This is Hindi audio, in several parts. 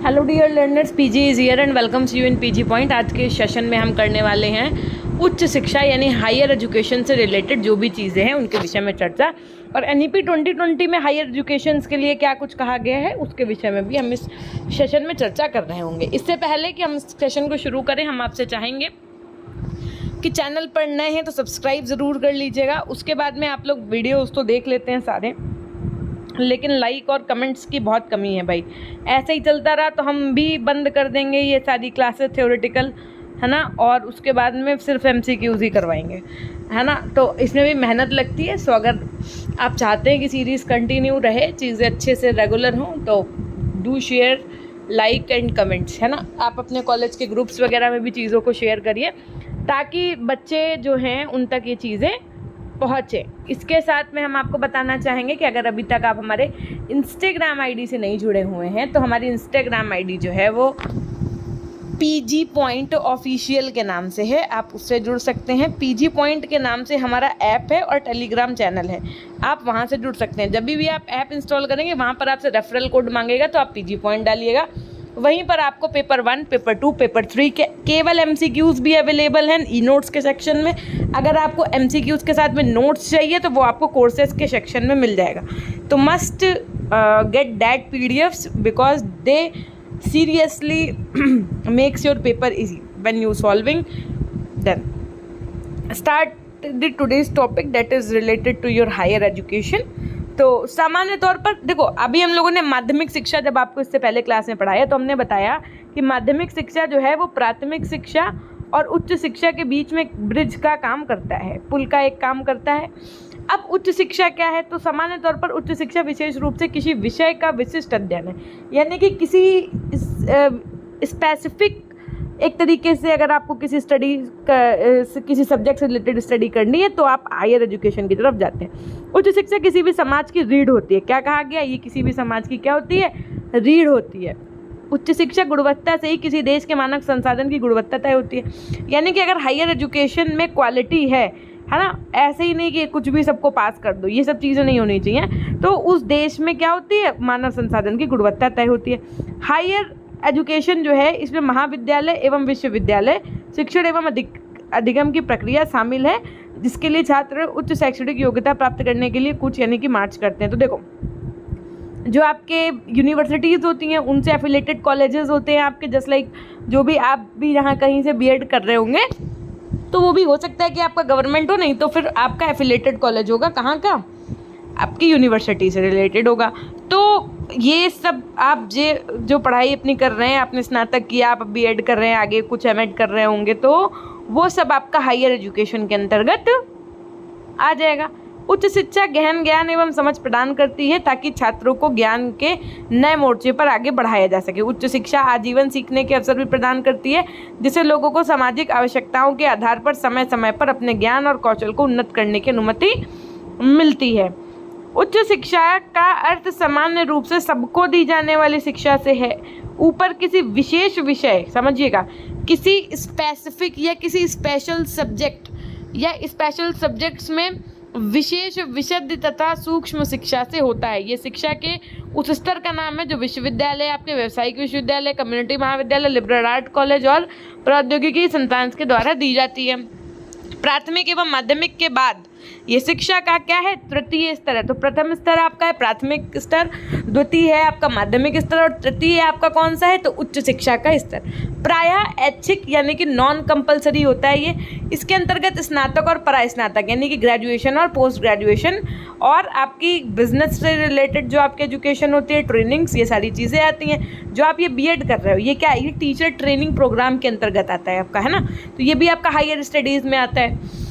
Hello dear learners, PG is here and welcomes you in PG point. आज के सेशन में हम करने वाले हैं उच्च शिक्षा यानी हायर एजुकेशन से रिलेटेड जो भी चीज़ें हैं उनके विषय में चर्चा। और एनईपी 2020 में हायर एजुकेशन के लिए क्या कुछ कहा गया है उसके विषय में भी हम इस सेशन में चर्चा कर रहे होंगे। इससे पहले कि हम इस सेशन को शुरू करें, हम आपसे चाहेंगे कि चैनल पर नए हैं तो सब्सक्राइब ज़रूर कर लीजिएगा। उसके बाद में आप लोग वीडियोज़ तो देख लेते हैं सारे, लेकिन लाइक और कमेंट्स की बहुत कमी है भाई। ऐसे ही चलता रहा तो हम भी बंद कर देंगे ये सारी क्लासेस थ्योरेटिकल, है ना, और उसके बाद में सिर्फ MCQs ही करवाएंगे, है ना। तो इसमें भी मेहनत लगती है। सो अगर आप चाहते हैं कि सीरीज़ कंटिन्यू रहे, चीज़ें अच्छे से रेगुलर हों, तो do share, like and comments, है ना। आप अपने कॉलेज के ग्रुप्स वगैरह में भी चीज़ों को शेयर करिए ताकि बच्चे जो हैं उन तक ये चीज़ें पहुँचे। इसके साथ में हम आपको बताना चाहेंगे कि अगर अभी तक आप हमारे इंस्टाग्राम आईडी से नहीं जुड़े हुए हैं तो हमारी इंस्टाग्राम आईडी जो है वो पीजी पॉइंट ऑफिशियल के नाम से है, आप उससे जुड़ सकते हैं। पीजी पॉइंट के नाम से हमारा ऐप है और टेलीग्राम चैनल है, आप वहाँ से जुड़ सकते हैं। जब भी आप ऐप इंस्टॉल करेंगे वहाँ पर आपसे रेफरल कोड मांगेगा तो आप पीजी पॉइंट डालिएगा। वहीं पर आपको पेपर 1, पेपर 2, पेपर 3 के केवल MCQs भी अवेलेबल हैं ई नोट्स के सेक्शन में। अगर आपको MCQs के साथ में नोट्स चाहिए तो वो आपको कोर्सेज के सेक्शन में मिल जाएगा। तो must get that PDFs because they seriously makes your paper easy when you solving. Then start the today's topic that is related to your higher education. तो सामान्य तौर पर देखो, अभी हम लोगों ने माध्यमिक शिक्षा, जब आपको इससे पहले क्लास में पढ़ाया तो हमने बताया कि माध्यमिक शिक्षा जो है वो प्राथमिक शिक्षा और उच्च शिक्षा के बीच में एक ब्रिज का काम करता है, पुल का एक काम करता है। अब उच्च शिक्षा क्या है? तो सामान्य तौर पर उच्च शिक्षा विशेष रूप से किसी विषय का विशिष्ट अध्ययन है, यानी कि किसी स्पेसिफिक एक तरीके से अगर आपको किसी किसी सब्जेक्ट से रिलेटेड स्टडी करनी है तो आप हायर एजुकेशन की तरफ जाते हैं। उच्च शिक्षा किसी भी समाज की रीढ़ होती है। क्या कहा गया? ये किसी भी समाज की क्या होती है? रीढ़ होती है। उच्च शिक्षा गुणवत्ता से ही किसी देश के मानव संसाधन की गुणवत्ता तय होती है। यानी कि अगर हायर एजुकेशन में क्वालिटी है ना, ऐसे ही नहीं कि कुछ भी सबको पास कर दो, ये सब चीज़ें नहीं होनी चाहिए। तो उस देश में क्या होती है? मानव संसाधन की गुणवत्ता तय होती है। हायर एजुकेशन जो है इसमें महाविद्यालय एवं विश्वविद्यालय शिक्षण एवं अधिगम की प्रक्रिया शामिल है, जिसके लिए छात्र उच्च शैक्षणिक योग्यता प्राप्त करने के लिए कुछ यानी कि मार्च करते हैं। तो देखो, जो आपके यूनिवर्सिटीज़ होती हैं उनसे एफिलेटेड कॉलेजेस होते हैं आपके, जस्ट लाइक जो भी आप भी यहाँ कहीं से BEd कर रहे होंगे तो वो भी हो सकता है कि आपका गवर्नमेंट हो, नहीं तो फिर आपका एफिलेटेड कॉलेज होगा। कहाँ का? आपकी यूनिवर्सिटी से रिलेटेड होगा। तो ये सब आप जो पढ़ाई अपनी कर रहे हैं, आपने स्नातक किया, आप BEd कर रहे हैं, आगे कुछ MAd कर रहे होंगे, तो वो सब आपका हायर एजुकेशन के अंतर्गत आ जाएगा। उच्च शिक्षा गहन ज्ञान एवं समझ प्रदान करती है ताकि छात्रों को ज्ञान के नए मोर्चे पर आगे बढ़ाया जा सके। उच्च शिक्षा आजीवन सीखने के अवसर भी प्रदान करती है, जिससे लोगों को सामाजिक आवश्यकताओं के आधार पर समय समय पर अपने ज्ञान और कौशल को उन्नत करने की अनुमति मिलती है। उच्च शिक्षा का अर्थ सामान्य रूप से सबको दी जाने वाली शिक्षा से है। ऊपर किसी विशेष विषय, समझिएगा, किसी स्पेसिफिक या किसी स्पेशल सब्जेक्ट या स्पेशल सब्जेक्ट्स में विशेष विशद तथा सूक्ष्म शिक्षा से होता है। ये शिक्षा के उस स्तर का नाम है जो विश्वविद्यालय, आपके व्यावसायिक विश्वविद्यालय, कम्युनिटी महाविद्यालय, लिबरल आर्ट कॉलेज और प्रौद्योगिकी संस्थान के द्वारा दी जाती है। प्राथमिक एवं माध्यमिक के बाद ये शिक्षा का क्या है? तृतीय स्तर है। तो प्रथम स्तर आपका है प्राथमिक स्तर, द्वितीय है आपका माध्यमिक स्तर और तृतीय है आपका कौन सा है? तो उच्च शिक्षा का स्तर। प्रायः ऐच्छिक यानी कि नॉन कंपलसरी होता है ये। इसके अंतर्गत स्नातक और परास्नातक यानी कि ग्रेजुएशन और पोस्ट ग्रेजुएशन और आपकी बिजनेस से रिलेटेड जो आपकी एजुकेशन होती है, ट्रेनिंग्स, ये सारी चीज़ें आती हैं। जो आप ये BEd कर रहे हो, ये क्या है? ये टीचर ट्रेनिंग प्रोग्राम के अंतर्गत आता है आपका, है ना। तो ये भी आपका हायर स्टडीज़ में आता है।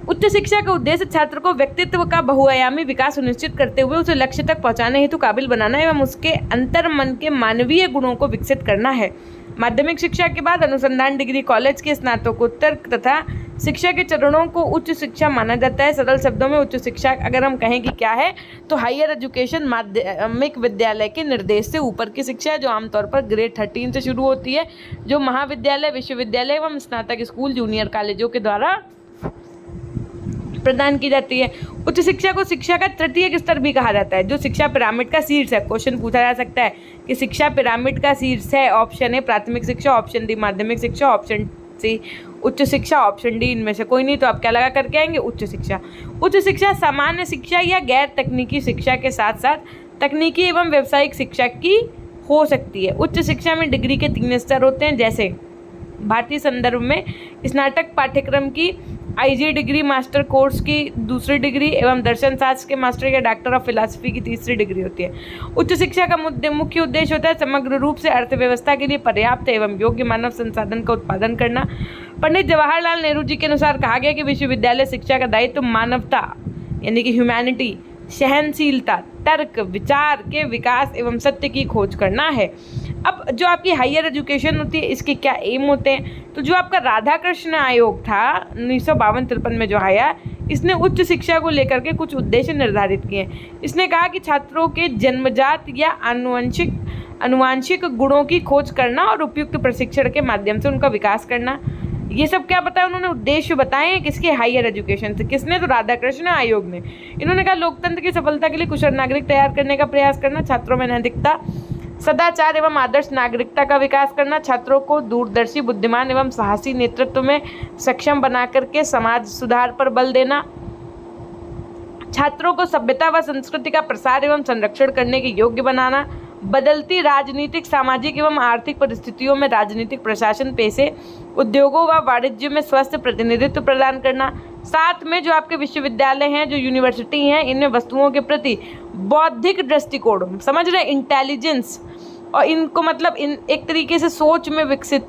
उच्च शिक्षा का उद्देश्य छात्र को व्यक्तित्व का बहुआयामी विकास सुनिश्चित करते हुए उसे लक्ष्य तक पहुंचाने हेतु काबिल बनाना एवं उसके अंतर्मन के मानवीय गुणों को विकसित करना है। माध्यमिक शिक्षा के बाद अनुसंधान डिग्री कॉलेज के स्नातकोत्तर तथा शिक्षा के चरणों को उच्च शिक्षा माना जाता है। सरल शब्दों में उच्च शिक्षा अगर हम कहें कि क्या है, तो हायर एजुकेशन माध्यमिक विद्यालय के निर्देश से ऊपर की शिक्षा जो आमतौर पर ग्रेड 13 से शुरू होती है, जो महाविद्यालय, विश्वविद्यालय एवं स्नातक स्कूल, जूनियर कॉलेजों के द्वारा प्रदान की जाती है। उच्च शिक्षा को शिक्षा का तृतीयक स्तर भी कहा जाता है, जो शिक्षा पिरामिड का शीर्ष है। क्वेश्चन पूछा जा सकता है कि शिक्षा पिरामिड का शीर्ष है। ऑप्शन ए प्राथमिक शिक्षा, ऑप्शन डी माध्यमिक शिक्षा, ऑप्शन सी उच्च शिक्षा, ऑप्शन डी इनमें से कोई नहीं। तो आप क्या लगा करके आएंगे? उच्च शिक्षा। उच्च शिक्षा सामान्य शिक्षा या गैर तकनीकी शिक्षा के साथ साथ तकनीकी एवं व्यावसायिक शिक्षा की हो सकती है। उच्च शिक्षा में डिग्री के 3 स्तर होते हैं, जैसे भारतीय संदर्भ में स्नातक पाठ्यक्रम की IG डिग्री, मास्टर कोर्स की 2री डिग्री एवं दर्शन शास्त्र के मास्टर या डॉक्टर ऑफ फिलॉसफी की 3री डिग्री होती है। उच्च शिक्षा का मुख्य उद्देश्य होता है समग्र रूप से अर्थव्यवस्था के लिए पर्याप्त एवं योग्य मानव संसाधन का उत्पादन करना। पंडित जवाहरलाल नेहरू जी के अनुसार कहा गया कि विश्वविद्यालय शिक्षा का दायित्व मानवता यानी कि ह्यूमैनिटी, सहनशीलता, तर्क, विचार के विकास एवं सत्य की खोज करना है। अब जो आपकी हायर एजुकेशन होती है, इसके क्या एम होते हैं? तो जो आपका राधाकृष्ण आयोग था 1952-53 में जो आया, इसने उच्च शिक्षा को लेकर के कुछ उद्देश्य निर्धारित किए। इसने कहा कि छात्रों के जन्मजात या आनुवांशिक गुणों की खोज करना और उपयुक्त प्रशिक्षण के माध्यम से उनका विकास करना। ये सब क्या बताया उन्होंने? उद्देश्य बताए हैं किसके? हायर एजुकेशन से। किसने? तो राधाकृष्ण आयोग ने। इन्होंने कहा लोकतंत्र की सफलता के लिए कुशल नागरिक तैयार करने का प्रयास करना, छात्रों में नैतिकता, सदाचार एवं आदर्श नागरिकता का विकास करना, छात्रों को दूरदर्शी, बुद्धिमान एवं साहसी नेतृत्व में सक्षम बना करके समाज सुधार पर बल देना, छात्रों को सभ्यता व संस्कृति का प्रसार एवं संरक्षण करने के योग्य बनाना, बदलती राजनीतिक, सामाजिक एवं आर्थिक परिस्थितियों में राजनीतिक प्रशासन पेशे, उद्योगों व वाणिज्य में स्वस्थ प्रतिनिधित्व प्रदान करना। साथ में जो आपके विश्वविद्यालय हैं, जो यूनिवर्सिटी हैं, इनमें वस्तुओं के प्रति बौद्धिक दृष्टिकोण, समझ रहे, इंटेलिजेंस, और इनको मतलब इन एक तरीके से सोच में विकसित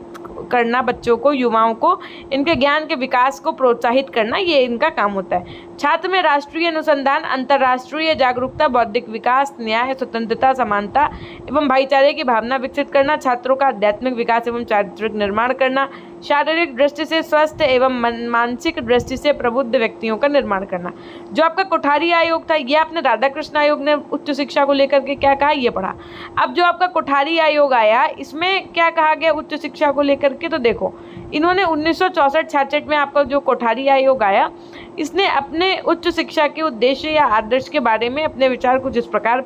करना, बच्चों को, युवाओं को इनके ज्ञान के विकास को प्रोत्साहित करना, ये इनका काम होता है। छात्र में राष्ट्रीय अनुसंधान, अंतर्राष्ट्रीय जागरूकता, बौद्धिक विकास, न्याय, स्वतंत्रता, समानता एवं भाईचारे की भावना विकसित करना, छात्रों का आध्यात्मिक विकास एवं चारित्रिक निर्माण करना, शारीरिक दृष्टि से स्वस्थ एवं मानसिक दृष्टि से प्रबुद्ध व्यक्तियों का निर्माण करना। जो आपका कोठारी आयोग था, ये आपने राधाकृष्ण आयोग ने उच्च शिक्षा को लेकर के क्या कहा, ये पढ़ा। अब जो आपका कोठारी आयोग आया, इसमें क्या कहा गया उच्च शिक्षा को लेकर के? तो देखो, इन्होंने 1964-66 में आपका जो कोठारी आयोग आया, इसने अपने उच्च शिक्षा के उद्देश्य या आदर्श के बारे में अपने विचार कुछ इस प्रकार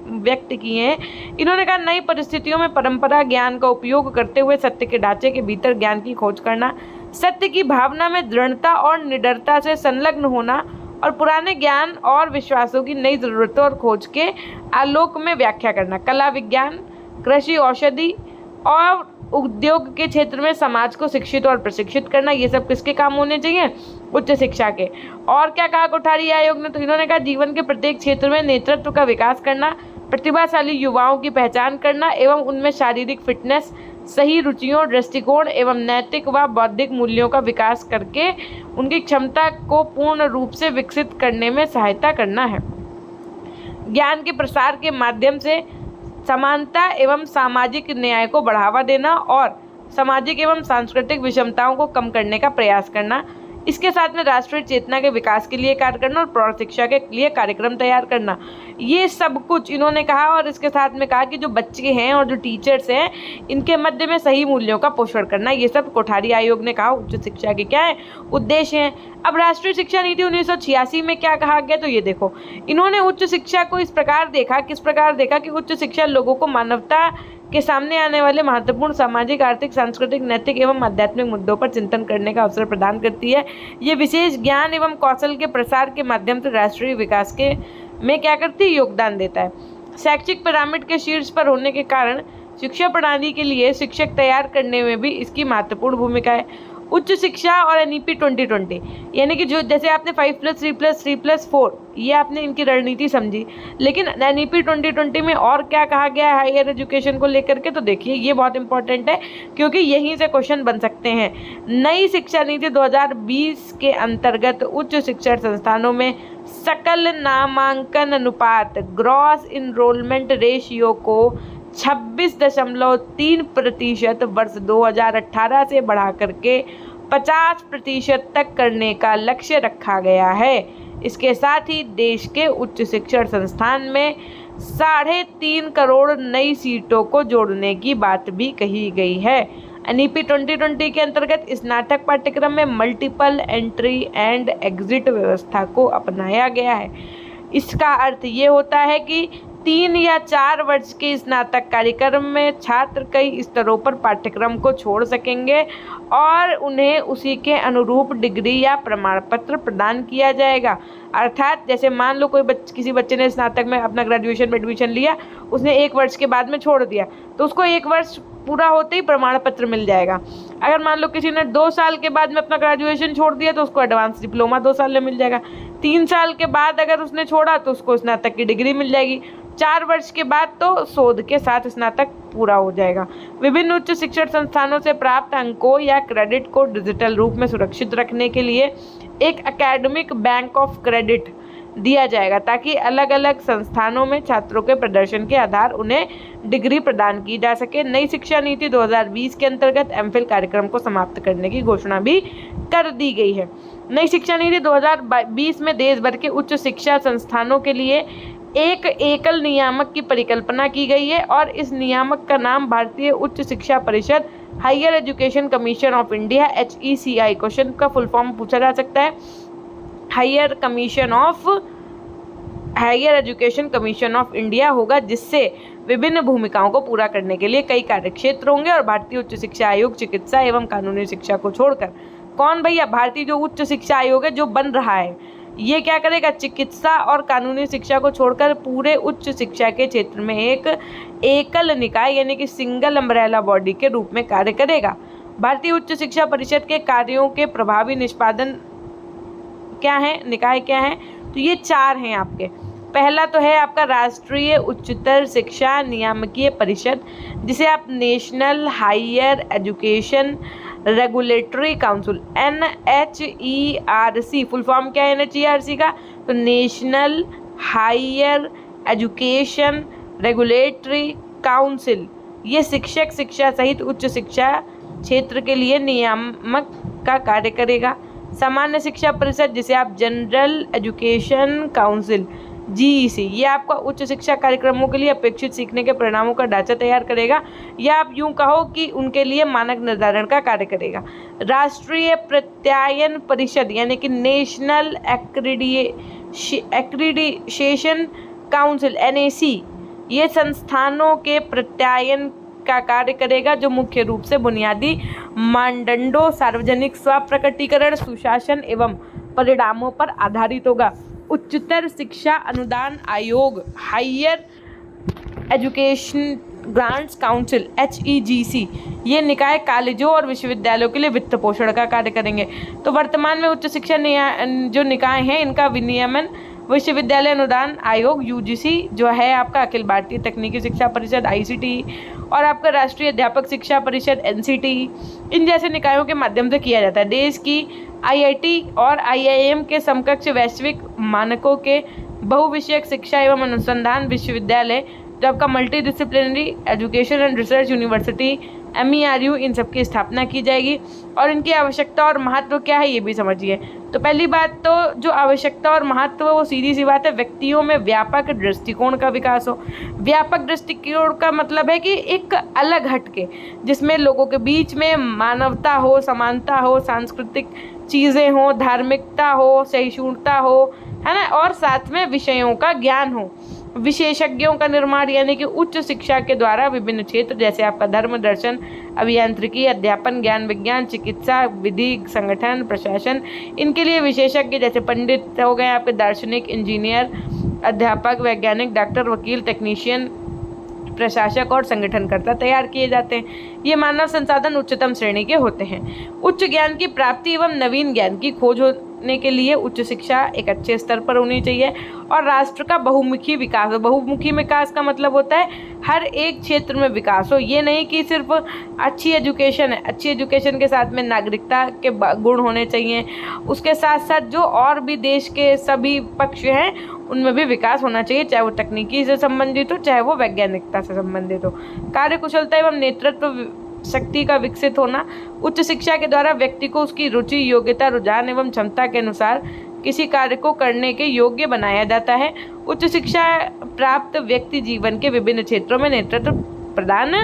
व्यक्त किए हैं। इन्होंने कहा नई परिस्थितियों में परंपरा ज्ञान का उपयोग करते हुए सत्य के ढांचे के भीतर ज्ञान की खोज करना, सत्य की भावना में दृढ़ता और निडरता से संलग्न होना और पुराने ज्ञान और विश्वासों की नई जरूरतों और खोज के आलोक में व्याख्या करना, कला, विज्ञान, कृषि, औषधि और उद्योग के क्षेत्र में समाज को शिक्षित और प्रशिक्षित करना। ये सब किसके काम होने चाहिए? उच्च शिक्षा के। और क्या कहा कोठारी आयोग ने? तो इन्होंने कहा जीवन के प्रत्येक क्षेत्र में नेतृत्व का विकास करना, प्रतिभाशाली युवाओं की पहचान करना एवं उनमें शारीरिक फिटनेस, सही रुचियों, दृष्टिकोण एवं नैतिक व बौद्धिक मूल्यों का विकास करके उनकी क्षमता को पूर्ण रूप से विकसित करने में सहायता करना है। ज्ञान के प्रसार के माध्यम से समानता एवं सामाजिक न्याय को बढ़ावा देना और सामाजिक एवं सांस्कृतिक विषमताओं को कम करने का प्रयास करना। इसके साथ में राष्ट्रीय चेतना के विकास के लिए कार्य करना और प्रौढ़ शिक्षा के लिए कार्यक्रम तैयार करना, ये सब कुछ इन्होंने कहा। और इसके साथ में कहा कि जो बच्चे हैं और जो टीचर्स हैं, इनके मध्य में सही मूल्यों का पोषण करना, ये सब कोठारी आयोग ने कहा उच्च शिक्षा के क्या है? उद्देश्य हैं। अब राष्ट्रीय शिक्षा नीति 1986 में क्या कहा गया? तो ये देखो, इन्होंने उच्च शिक्षा को इस प्रकार देखा, किस प्रकार देखा कि उच्च शिक्षा लोगों को मानवता के सामने आने वाले महत्वपूर्ण सामाजिक, आर्थिक, सांस्कृतिक, नैतिक एवं आध्यात्मिक मुद्दों पर चिंतन करने का अवसर प्रदान करती है। ये विशेष ज्ञान एवं कौशल के प्रसार के माध्यम से राष्ट्रीय विकास के में क्या करती है? योगदान देता है। शैक्षिक पिरामिड के शीर्ष पर होने के कारण शिक्षा प्रणाली के लिए शिक्षक तैयार करने में भी इसकी महत्वपूर्ण भूमिका है। उच्च शिक्षा और NEP 2020 यानी कि जो जैसे आपने 5+3+3+4 ये आपने इनकी रणनीति समझी, लेकिन NEP 2020 में और क्या कहा गया है हायर एजुकेशन को लेकर के? तो देखिए, ये बहुत इंपॉर्टेंट है क्योंकि यहीं से क्वेश्चन बन सकते हैं। नई शिक्षा नीति 2020 के अंतर्गत उच्च शिक्षण संस्थानों में सकल नामांकन अनुपात ग्रॉस इनरोलमेंट रेशियो को 26.3% वर्ष 2018 से बढ़ा करके 50% तक करने का लक्ष्य रखा गया है। इसके साथ ही देश के उच्च शिक्षण संस्थान में 3.5 करोड़ नई सीटों को जोड़ने की बात भी कही गई है। NEP 2020 के अंतर्गत स्नातक पाठ्यक्रम में मल्टीपल एंट्री एंड एग्जिट व्यवस्था को अपनाया गया है। इसका अर्थ ये होता है कि 3 या 4 वर्ष के स्नातक कार्यक्रम में छात्र कई स्तरों पर पाठ्यक्रम को छोड़ सकेंगे और उन्हें उसी के अनुरूप डिग्री या प्रमाण पत्र प्रदान किया जाएगा। अर्थात जैसे मान लो किसी बच्चे ने स्नातक में अपना ग्रेजुएशन में एडमिशन लिया, उसने 1 वर्ष के बाद में छोड़ दिया, तो उसको 1 वर्ष पूरा होते ही प्रमाण पत्र मिल जाएगा। अगर मान लो किसी ने 2 साल के बाद में अपना ग्रेजुएशन छोड़ दिया तो उसको एडवांस डिप्लोमा 2 साल में मिल जाएगा। 3 साल के बाद अगर उसने छोड़ा तो उसको स्नातक की डिग्री मिल जाएगी। 4 वर्ष के बाद तो शोध के साथ स्नातक पूरा हो जाएगा। विभिन्न उच्च शिक्षण संस्थानों से प्राप्त अंकों या क्रेडिट को डिजिटल रूप में सुरक्षित रखने के लिए एक एकेडमिक बैंक ऑफ क्रेडिट दिया जाएगा, ताकि अलग अलग संस्थानों में छात्रों के प्रदर्शन के आधार उन्हें डिग्री प्रदान की जा सके। नई शिक्षा नीति 2020 के अंतर्गत एमफिल कार्यक्रम को समाप्त करने की घोषणा भी कर दी गई है। नई शिक्षा नीति 2020 में देश भर के उच्च शिक्षा संस्थानों के लिए एक एकल नियामक की परिकल्पना की गई है और इस नियामक का नाम भारतीय उच्च शिक्षा परिषद higher education commission of India HECI, question का फुल फॉर्म पूछा जा सकता है, higher education commission of India होगा, जिससे विभिन्न भूमिकाओं को पूरा करने के लिए कई कार्यक्षेत्र होंगे। और भारतीय उच्च शिक्षा आयोग चिकित्सा एवं कानूनी शिक्षा को छोड़कर, कौन भैया, भारतीय जो उच्च शिक्षा आयोग है जो बन रहा है, ये क्या करेगा, चिकित्सा और कानूनी शिक्षा को छोड़कर पूरे उच्च शिक्षा के क्षेत्र में एक एकल निकाय यानी कि सिंगल अम्ब्रेला बॉडी के रूप में कार्य करेगा। भारतीय उच्च शिक्षा परिषद के कार्यों के प्रभावी निष्पादन क्या है, निकाय क्या है, तो ये 4 हैं आपके। पहला तो है आपका राष्ट्रीय उच्चतर शिक्षा नियामकीय परिषद, जिसे आप national higher education regulatory council NHERC, full form क्या है NHERC का, तो national higher education regulatory council. ये शिक्षक शिक्षा सहित उच्च शिक्षा क्षेत्र के लिए नियामक का कार्य करेगा। सामान्य शिक्षा परिषद, जिसे आप जनरल एजुकेशन काउंसिल GEC, ये आपका उच्च शिक्षा कार्यक्रमों के लिए अपेक्षित सीखने के परिणामों का ढांचा तैयार करेगा, या आप यूं कहो कि उनके लिए मानक निर्धारण का कार्य करेगा। राष्ट्रीय प्रत्यायन परिषद यानी कि नेशनल एक्रीडिटेशन काउंसिल NAC, ये संस्थानों के प्रत्यायन का कार्य करेगा, जो मुख्य रूप से बुनियादी मानदंडों, सार्वजनिक स्वप्रकटीकरण, सुशासन एवं परिणामों पर आधारित होगा। उच्चतर शिक्षा अनुदान आयोग higher education grants council HEGC, ये निकाय कॉलेजों और विश्वविद्यालयों के लिए वित्त पोषण का कार्य करेंगे। तो वर्तमान में उच्च शिक्षा जो निकाय हैं, इनका विनियमन विश्वविद्यालय अनुदान आयोग UGC जो है आपका, अखिल भारतीय तकनीकी शिक्षा परिषद ICTE और आपका राष्ट्रीय अध्यापक शिक्षा परिषद NCTE, इन जैसे निकायों के माध्यम से किया जाता है। देश की IIT और IIM के समकक्ष वैश्विक मानकों के बहुविषयक शिक्षा एवं अनुसंधान विश्वविद्यालय, जो आपका multi disciplinary education and research university MERU, इन सब की स्थापना की जाएगी। और इनकी आवश्यकता और महत्व क्या है ये भी समझिए। तो पहली बात तो जो आवश्यकता और महत्व वो सीधी सी बात है, व्यक्तियों में व्यापक दृष्टिकोण का विकास हो। व्यापक दृष्टिकोण का मतलब है कि एक अलग हटके, जिसमें लोगों के बीच में मानवता हो, समानता हो, सांस्कृतिक चीज़ें हो, धार्मिकता हो, सहिष्णुता हो, है ना, और साथ में विषयों का ज्ञान हो। विशेषज्ञों का निर्माण यानी कि उच्च शिक्षा के द्वारा विभिन्न क्षेत्र जैसे आपका धर्म, दर्शन, अभियांत्रिकी, अध्यापन, ज्ञान विज्ञान, चिकित्सा, विधि, संगठन, प्रशासन, इनके लिए विशेषज्ञ जैसे पंडित हो गए आपके, दार्शनिक, इंजीनियर, अध्यापक, वैज्ञानिक, डॉक्टर, वकील, टेक्नीशियन, प्रशासक और संगठनकर्ता तैयार किए जाते हैं। ये मानव संसाधन उच्चतम श्रेणी के होते हैं। उच्च ज्ञान की प्राप्ति एवं नवीन ज्ञान की खोज होने के लिए उच्च शिक्षा एक अच्छे स्तर पर होनी चाहिए और राष्ट्र का बहुमुखी विकास हो। बहुमुखी विकास का मतलब होता है हर एक क्षेत्र में विकास हो। ये नहीं कि सिर्फ अच्छी एजुकेशन है, अच्छी एजुकेशन के साथ में नागरिकता के गुण होने चाहिए, उसके साथ साथ जो और भी देश के सभी पक्ष हैं उनमें भी विकास होना चाहिए, चाहे वो तकनीकी से संबंधित हो, चाहे वो वैज्ञानिकता से संबंधित हो। कार्यकुशलता एवं नेतृत्व शक्ति का विकसित होना। उच्च शिक्षा के द्वारा व्यक्ति को उसकी रुचि, योग्यता, रुझान एवं क्षमता के अनुसार किसी कार्य को करने के योग्य बनाया जाता है। उच्च शिक्षा प्राप्त व्यक्ति जीवन के विभिन्न क्षेत्रों में नेतृत्व प्रदान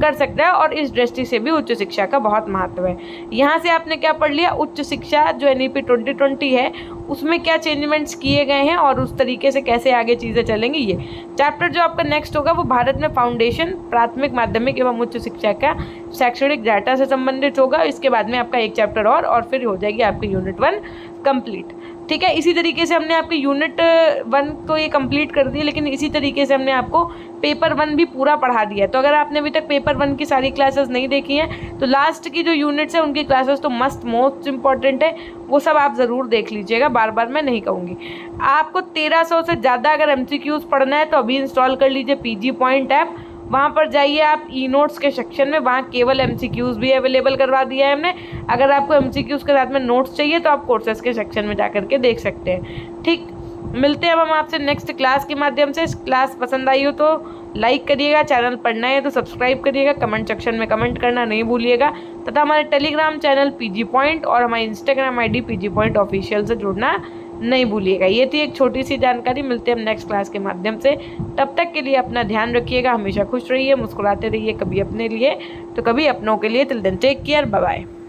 कर सकता है और इस दृष्टि से भी उच्च शिक्षा का बहुत महत्व है। यहाँ से आपने क्या पढ़ लिया, उच्च शिक्षा जो NEP 2020 है उसमें क्या चेंजमेंट्स किए गए हैं और उस तरीके से कैसे आगे चीज़ें चलेंगी। ये चैप्टर जो आपका नेक्स्ट होगा वो भारत में फाउंडेशन प्राथमिक माध्यमिक एवं उच्च शिक्षा का शैक्षणिक डाटा से संबंधित होगा। इसके बाद में आपका एक चैप्टर और फिर हो जाएगी आपकी यूनिट 1 कंप्लीट। ठीक है, इसी तरीके से हमने आपकी यूनिट 1 तो ये कंप्लीट कर दी है, लेकिन इसी तरीके से हमने आपको पेपर 1 भी पूरा पढ़ा दिया है। तो अगर आपने अभी तक पेपर 1 की सारी क्लासेस नहीं देखी हैं तो लास्ट की जो यूनिट्स है उनकी क्लासेस तो मोस्ट इम्पॉर्टेंट है, वो सब आप ज़रूर देख लीजिएगा, बार बार मैं नहीं कहूँगी। आपको 1300 से ज़्यादा अगर MCQs पढ़ना है तो अभी इंस्टॉल कर लीजिए PG Point ऐप। वहाँ पर जाइए आप E-नोट्स के सेक्शन में, वहाँ केवल MCQs भी अवेलेबल करवा दिया है हमने। अगर आपको MCQs के साथ में नोट्स चाहिए तो आप कोर्सेज के सेक्शन में जा करके देख सकते हैं। ठीक, मिलते हैं अब हम आपसे नेक्स्ट क्लास के माध्यम से। क्लास पसंद आई हो तो लाइक करिएगा, चैनल पर नए है तो सब्सक्राइब करिएगा, कमेंट सेक्शन में कमेंट करना नहीं भूलिएगा तथा हमारे टेलीग्राम चैनल PG Point और हमारे Instagram ID PG Point official से जुड़ना नहीं भूलिएगा। ये थी एक छोटी सी जानकारी। मिलते हैं हम नेक्स्ट क्लास के माध्यम से। तब तक के लिए अपना ध्यान रखिएगा, हमेशा खुश रहिए, मुस्कुराते रहिए, कभी अपने लिए तो कभी अपनों के लिए। Till then take care, bye bye.